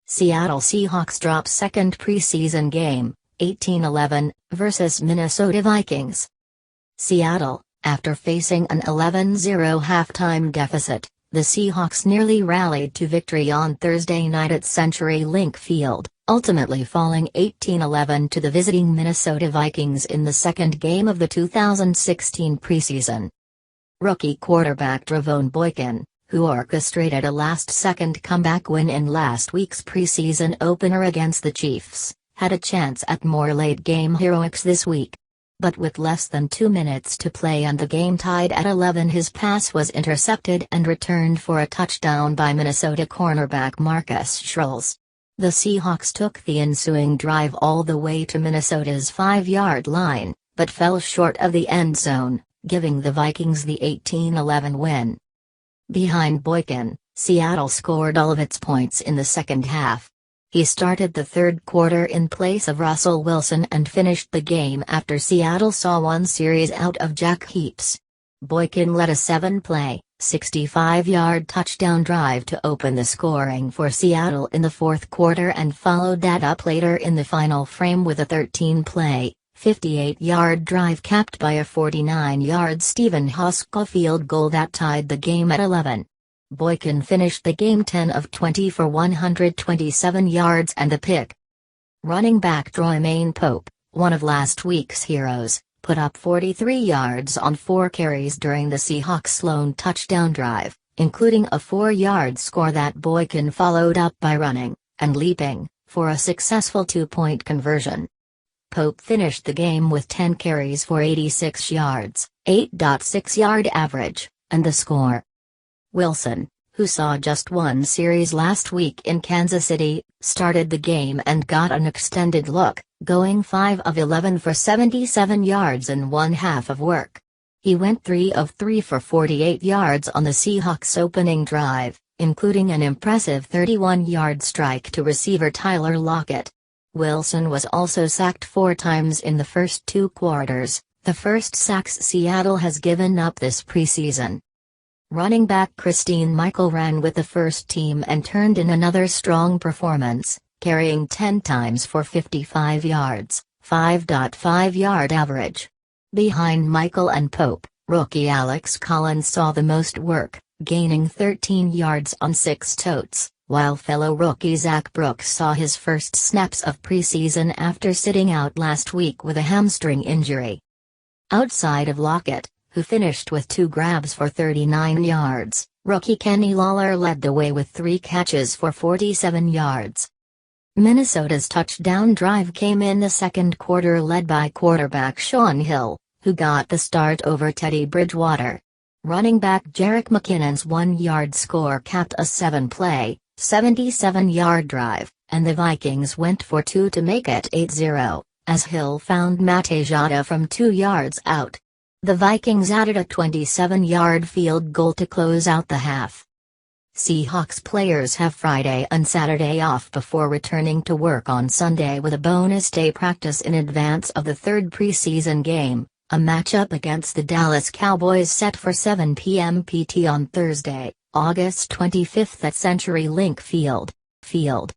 Seattle Seahawks drop second preseason game, 18-11, versus Minnesota Vikings. Seattle, after facing an 11-0 halftime deficit, the Seahawks nearly rallied to victory on Thursday night at CenturyLink Field, ultimately falling 18-11 to the visiting Minnesota Vikings in the second game of the 2016 preseason. Rookie quarterback Trevone Boykin, who orchestrated a last-second comeback win in last week's preseason opener against the Chiefs, had a chance at more late-game heroics this week. But with less than 2 minutes to play and the game tied at 11, his pass was intercepted and returned for a touchdown by Minnesota cornerback Marcus Schulz. The Seahawks took the ensuing drive all the way to Minnesota's 5-yard line, but fell short of the end zone, giving the Vikings the 18-11 win. Behind Boykin, Seattle scored all of its points in the second half. He started the third quarter in place of Russell Wilson and finished the game after Seattle saw one series out of Jack Heaps. Boykin led a 7-play, 65-yard touchdown drive to open the scoring for Seattle in the fourth quarter and followed that up later in the final frame with a 13-play, 58-yard drive capped by a 49-yard Stephen Hauschka field goal that tied the game at 11. Boykin finished the game 10 of 20 for 127 yards and a pick. Running back Troymaine Pope, one of last week's heroes, put up 43 yards on 4 carries during the Seahawks' lone touchdown drive, including a 4-yard score that Boykin followed up by running and leaping for a successful 2-point conversion. Pope finished the game with 10 carries for 86 yards, 8.6-yard average, and the score. Wilson, who saw just one series last week in Kansas City, started the game and got an extended look, going 5 of 11 for 77 yards in one half of work. He went 3 of 3 for 48 yards on the Seahawks' opening drive, including an impressive 31-yard strike to receiver Tyler Lockett. Wilson was also sacked 4 times in the first 2 quarters, the first sacks Seattle has given up this preseason. Running back Christine Michael ran with the first team and turned in another strong performance, carrying 10 times for 55 yards, 5.5-yard average. Behind Michael and Pope, rookie Alex Collins saw the most work, gaining 13 yards on 6 totes, while fellow rookie Zach Brooks saw his first snaps of preseason after sitting out last week with a hamstring injury. Outside of Lockett, who finished with 2 grabs for 39 yards, rookie Kenny Lawler led the way with 3 catches for 47 yards. Minnesota's touchdown drive came in the second quarter led by quarterback Shaun Hill, who got the start over Teddy Bridgewater. Running back Jerick McKinnon's 1-yard score capped a 7-play, 77-yard drive, and the Vikings went for 2 to make it 8-0, as Hill found Matt Ejada from 2 yards out. The Vikings added a 27-yard field goal to close out the half. Seahawks players have Friday and Saturday off before returning to work on Sunday with a bonus day practice in advance of the third preseason game, a matchup against the Dallas Cowboys set for 7 p.m. PT on Thursday, August 25 at CenturyLink Field.